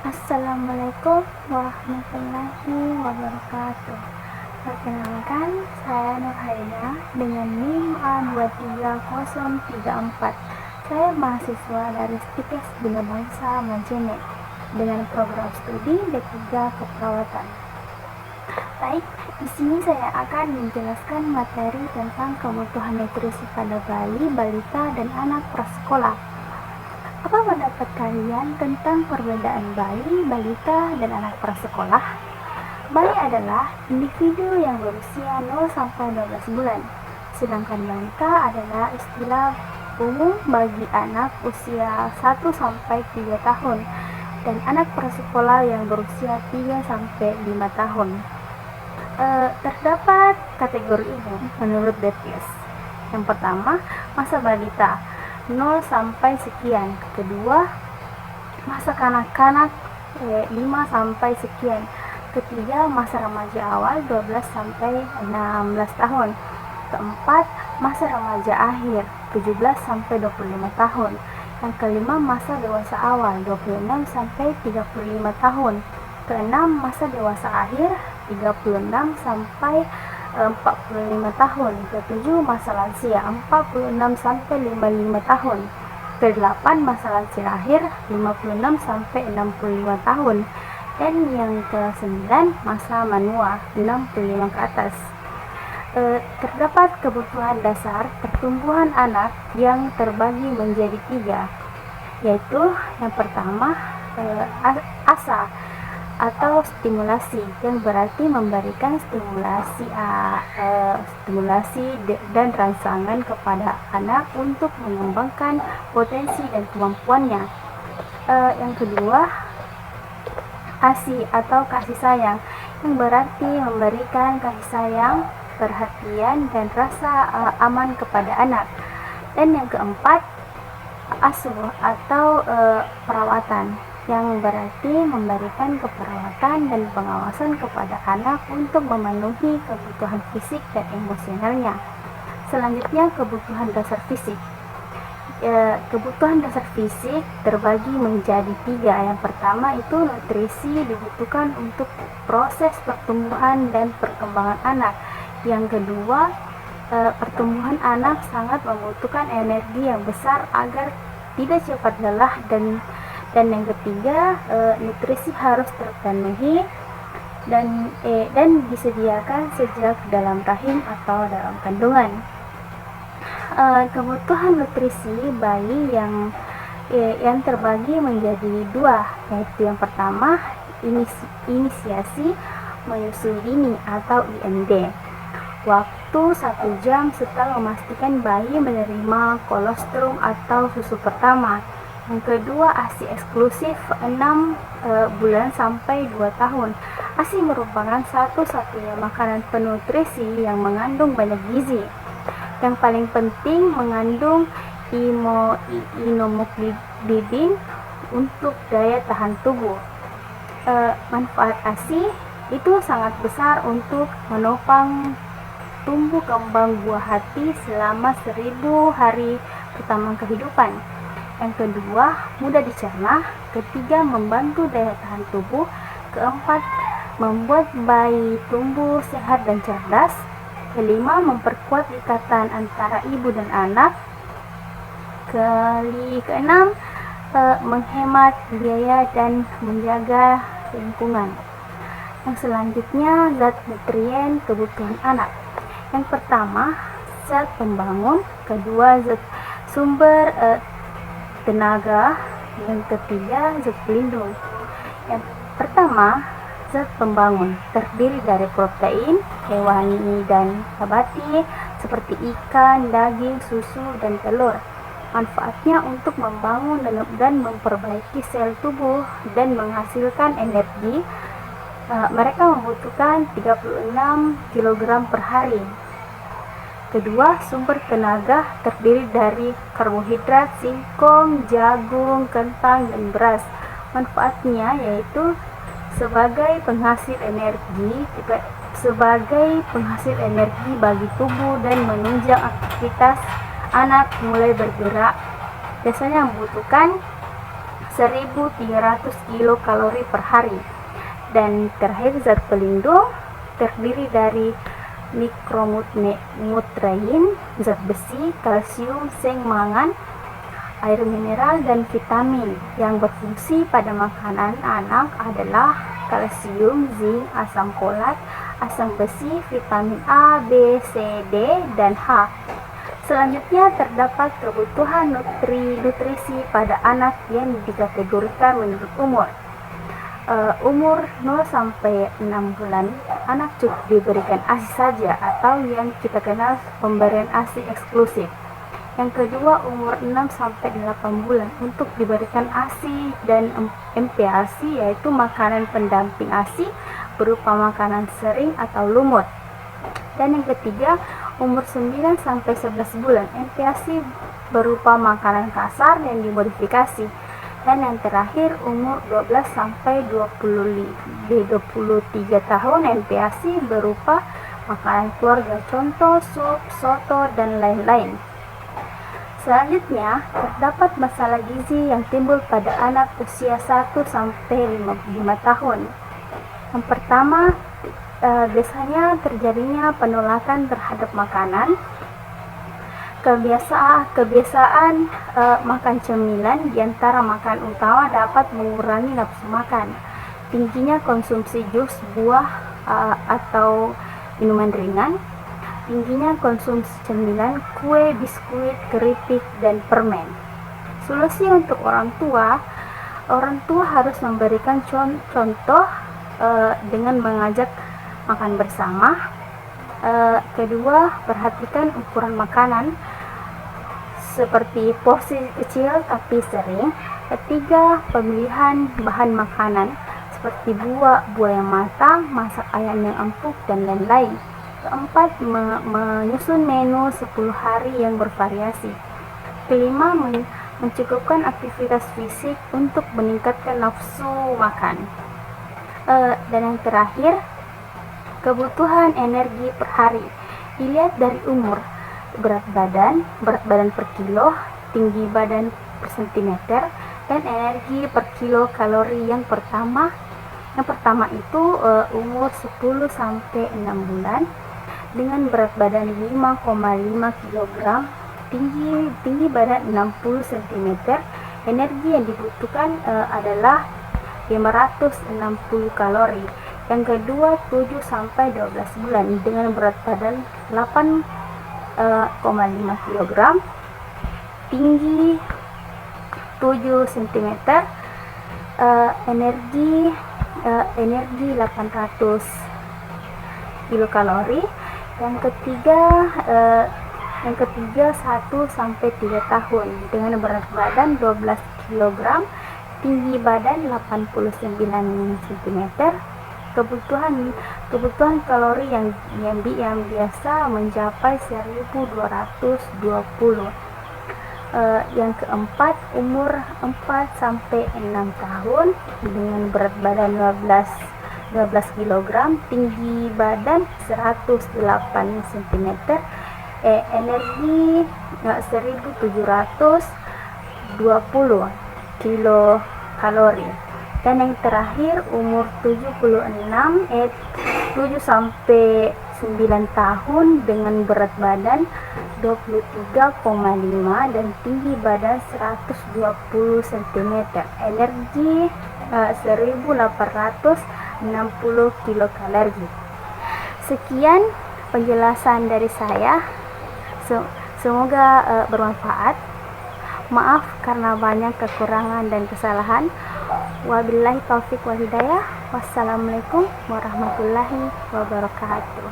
Assalamualaikum warahmatullahi wabarakatuh. Perkenalkan, saya Nurhaida dengan NIM A23034. Saya mahasiswa dari STIKES Bina Bangsa Majene dengan program studi D3 Keperawatan. Baik, di sini saya akan menjelaskan materi tentang kebutuhan nutrisi pada bayi, balita, dan anak prasekolah. Apa pendapat kalian tentang perbedaan bayi, balita, dan anak prasekolah? Bayi adalah individu yang berusia 0 sampai 12 bulan, sedangkan balita adalah istilah umum bagi anak usia 1 sampai 3 tahun dan anak prasekolah yang berusia 3 sampai 5 tahun. Terdapat kategori ini menurut Depkes. Yang pertama, masa balita 0 sampai sekian. Kedua, masa kanak-kanak 5 sampai sekian. Ketiga, masa remaja awal 12 sampai 16 tahun. Keempat, masa remaja akhir 17 sampai 25 tahun. Yang kelima, masa dewasa awal 26 sampai 35 tahun. Keenam, masa dewasa akhir 36 sampai 45 tahun. Ketujuh, masa lansia 46 sampai 55 tahun. Kedelapan, masa lansia akhir 56 sampai 65 tahun. Dan yang ke-9, masa manua 65 ke atas. Terdapat kebutuhan dasar pertumbuhan anak yang terbagi menjadi 3, yaitu yang pertama asa atau stimulasi, yang berarti memberikan stimulasi dan rangsangan kepada anak untuk mengembangkan potensi dan kemampuannya. Yang kedua, ASI atau kasih sayang, yang berarti memberikan kasih sayang, perhatian, dan rasa aman kepada anak. Dan yang keempat, asuh atau perawatan, yang berarti memberikan keperawatan dan pengawasan kepada anak untuk memenuhi kebutuhan fisik dan emosionalnya. Selanjutnya, kebutuhan dasar fisik. Kebutuhan dasar fisik terbagi menjadi 3. Yang pertama itu nutrisi dibutuhkan untuk proses pertumbuhan dan perkembangan anak. Yang kedua, pertumbuhan anak sangat membutuhkan energi yang besar agar tidak cepat lelah, dan yang ketiga, nutrisi harus terpenuhi dan disediakan sejak dalam rahim atau dalam kandungan. Kebutuhan nutrisi bayi yang terbagi menjadi 2, yaitu yang pertama inisiasi menyusui dini atau IMD, waktu 1 jam setelah memastikan bayi menerima kolostrum atau susu pertama. Yang kedua, ASI eksklusif 6 bulan sampai 2 tahun. ASI merupakan satu-satunya makanan penutrisi yang mengandung banyak gizi. Yang paling penting mengandung inomoglobin untuk daya tahan tubuh. Manfaat ASI itu sangat besar untuk menopang tumbuh kembang buah hati selama 1000 hari pertama kehidupan. Yang kedua, mudah dicerna. Ketiga, membantu daya tahan tubuh. Keempat, membuat bayi tumbuh sehat dan cerdas. Kelima, memperkuat ikatan antara ibu dan anak. Keenam, menghemat biaya dan menjaga lingkungan. Yang selanjutnya, zat nutrien kebutuhan anak. Yang pertama, zat pembangun. Kedua, zat sumber tenaga. Yang ketiga, zat pelindung. Yang pertama, zat pembangun terdiri dari protein hewani dan nabati seperti ikan, daging, susu, dan telur. Manfaatnya untuk membangun dan memperbaiki sel tubuh dan menghasilkan energi. Mereka membutuhkan 36 kg per hari. Kedua, sumber tenaga terdiri dari karbohidrat, singkong, jagung, kentang, dan beras. Manfaatnya yaitu sebagai penghasil energi bagi tubuh dan menunjang aktivitas anak mulai bergerak. Biasanya membutuhkan 1.300 kilokalori per hari. Dan terakhir, zat pelindung terdiri dari mikronutrien, zat besi, kalsium, zinc, mangan, air mineral, dan vitamin. Yang berfungsi pada makanan anak adalah kalsium, zinc, asam folat, asam besi, vitamin A, B, C, D, dan H. Selanjutnya terdapat kebutuhan nutrisi pada anak yang dikategorikan menurut umur. Umur 0 sampai 6 bulan, anak cukup diberikan ASI saja atau yang kita kenal pemberian ASI eksklusif. Yang kedua, umur 6 sampai 8 bulan untuk diberikan ASI dan MPASI, yaitu makanan pendamping ASI berupa makanan sering atau lumut. Dan yang ketiga, umur 9 sampai 11 bulan, MPASI berupa makanan kasar yang dimodifikasi. Dan yang terakhir, umur 12 sampai 23 tahun, MPASI berupa makanan keluarga, contoh sup, soto, dan lain-lain. Selanjutnya, terdapat masalah gizi yang timbul pada anak usia 1 sampai 5 tahun. Yang pertama, biasanya terjadinya penolakan terhadap makanan. Kebiasaan makan cemilan di antara makan utama dapat mengurangi nafsu makan. Tingginya konsumsi jus, buah, atau minuman ringan. Tingginya konsumsi cemilan, kue, biskuit, keripik, dan permen. Solusi untuk orang tua harus memberikan contoh dengan mengajak makan bersama. Kedua, perhatikan ukuran makanan seperti porsi kecil tapi sering. Ketiga, pemilihan bahan makanan seperti buah yang matang, masak ayam yang empuk, dan lain-lain. Keempat, menyusun menu 10 hari yang bervariasi. Kelima, mencukupkan aktivitas fisik untuk meningkatkan nafsu makan. Dan yang terakhir, kebutuhan energi per hari dilihat dari umur, berat badan per kilo, tinggi badan per sentimeter, dan energi per kilo kalori. Yang pertama itu umur 10 sampai 6 bulan dengan berat badan 5,5 kg, tinggi badan 60 cm. Energi yang dibutuhkan adalah 560 kalori. Yang kedua, 7 sampai 12 bulan dengan berat badan 8,5 kg, tinggi 7 cm, energi 800 kilokalori. Yang ketiga 1 sampai 3 tahun dengan berat badan 12 kg, tinggi badan 89 cm. Kebutuhan kalori yang biasa mencapai 1220. Yang keempat, umur 4 sampai 6 tahun dengan berat badan 12 kg, tinggi badan 108 cm, energi 1720 kilokalori. Dan yang terakhir, umur 7 sampai 9 tahun dengan berat badan 23,5 dan tinggi badan 120 cm, energi 1860 kilokalori. Sekian penjelasan dari saya, semoga bermanfaat. Maaf karena banyak kekurangan dan kesalahan. Wabillahi taufik wal hidayah. Wassalamualaikum warahmatullahi wabarakatuh.